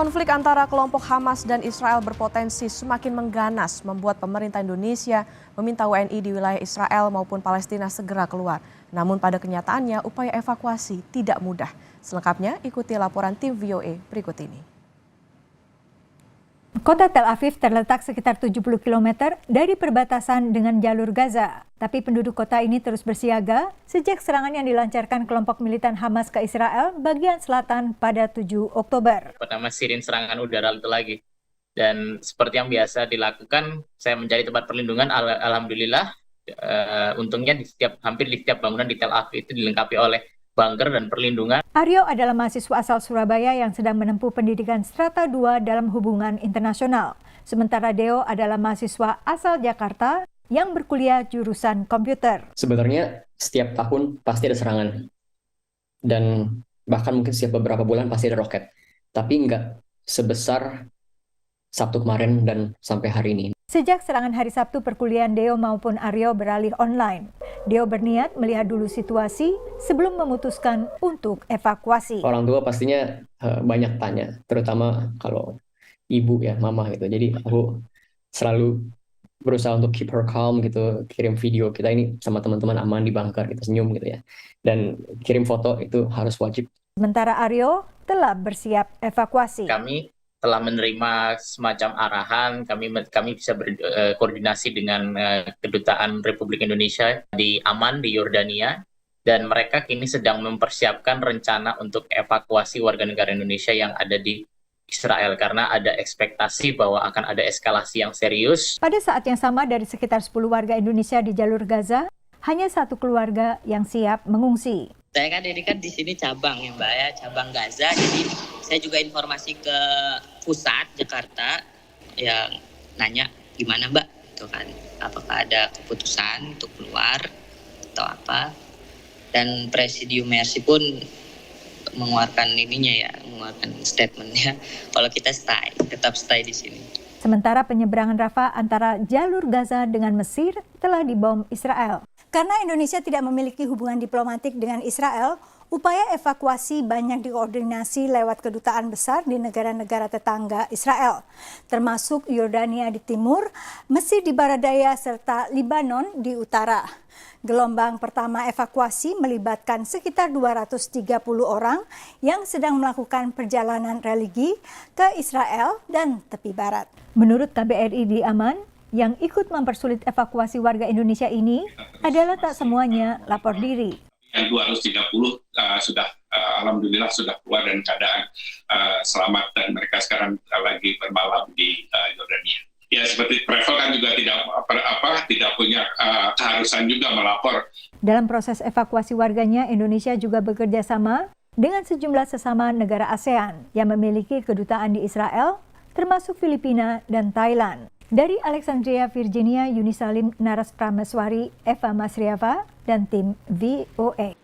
Konflik antara kelompok Hamas dan Israel berpotensi semakin mengganas, membuat pemerintah Indonesia meminta WNI di wilayah Israel maupun Palestina segera keluar. Namun pada kenyataannya upaya evakuasi tidak mudah. Selengkapnya ikuti laporan tim VOA berikut ini. Kota Tel Aviv terletak sekitar 70 km dari perbatasan dengan jalur Gaza. Tapi penduduk kota ini terus bersiaga sejak serangan yang dilancarkan kelompok militan Hamas ke Israel bagian selatan pada 7 Oktober. Pertama sirin serangan udara itu lagi. Dan seperti yang biasa dilakukan, saya mencari tempat perlindungan. Alhamdulillah, untungnya hampir di setiap bangunan di Tel Aviv itu dilengkapi oleh bunker dan perlindungan. Aryo adalah mahasiswa asal Surabaya yang sedang menempuh pendidikan strata 2 dalam hubungan internasional. Sementara Deo adalah mahasiswa asal Jakarta yang berkuliah jurusan komputer. Sebenarnya setiap tahun pasti ada serangan. Dan bahkan mungkin setiap beberapa bulan pasti ada roket. Tapi nggak sebesar Sabtu kemarin dan sampai hari ini. Sejak serangan hari Sabtu, perkuliahan Deo maupun Aryo beralih online. Deo berniat melihat dulu situasi sebelum memutuskan untuk evakuasi. Orang tua pastinya banyak tanya, terutama kalau ibu ya, mama gitu. Jadi aku selalu berusaha untuk keep her calm gitu, kirim video kita ini sama teman-teman aman di bunker, gitu, senyum gitu ya. Dan kirim foto itu harus wajib. Sementara Aryo telah bersiap evakuasi. Kami telah menerima semacam arahan, kami bisa berkoordinasi dengan Kedutaan Republik Indonesia di Amman, di Yordania, dan mereka kini sedang mempersiapkan rencana untuk evakuasi warga negara Indonesia yang ada di Israel, karena ada ekspektasi bahwa akan ada eskalasi yang serius. Pada saat yang sama, dari sekitar 10 warga Indonesia di jalur Gaza, hanya satu keluarga yang siap mengungsi. Saya ini di sini cabang ya Mbak ya, cabang Gaza, jadi saya juga informasi ke pusat Jakarta yang nanya gimana Mbak, itu kan apakah ada keputusan untuk keluar atau apa, dan Presidium Mercy pun mengeluarkan mengeluarkan statementnya kalau kita tetap stay di sini. Sementara penyeberangan Rafah antara jalur Gaza dengan Mesir telah dibom Israel. Karena Indonesia tidak memiliki hubungan diplomatik dengan Israel, upaya evakuasi banyak dikoordinasi lewat kedutaan besar di negara-negara tetangga Israel, termasuk Yordania di timur, Mesir di barat daya, serta Libanon di utara. Gelombang pertama evakuasi melibatkan sekitar 230 orang yang sedang melakukan perjalanan religi ke Israel dan tepi barat. Menurut KBRI di Amman, yang ikut mempersulit evakuasi warga Indonesia ini adalah tak semuanya lapor diri. Yang 230 sudah alhamdulillah sudah keluar dan keadaan selamat, dan mereka sekarang lagi bermalam di Yordania. Ya, seperti travel kan juga tidak punya keharusan juga melapor. Dalam proses evakuasi warganya, Indonesia juga bekerja sama dengan sejumlah sesama negara ASEAN yang memiliki kedutaan di Israel, termasuk Filipina dan Thailand. Dari Alexandria, Virginia, Yuni Salim, Naras Prameswari, Eva Masriava, dan tim VOA.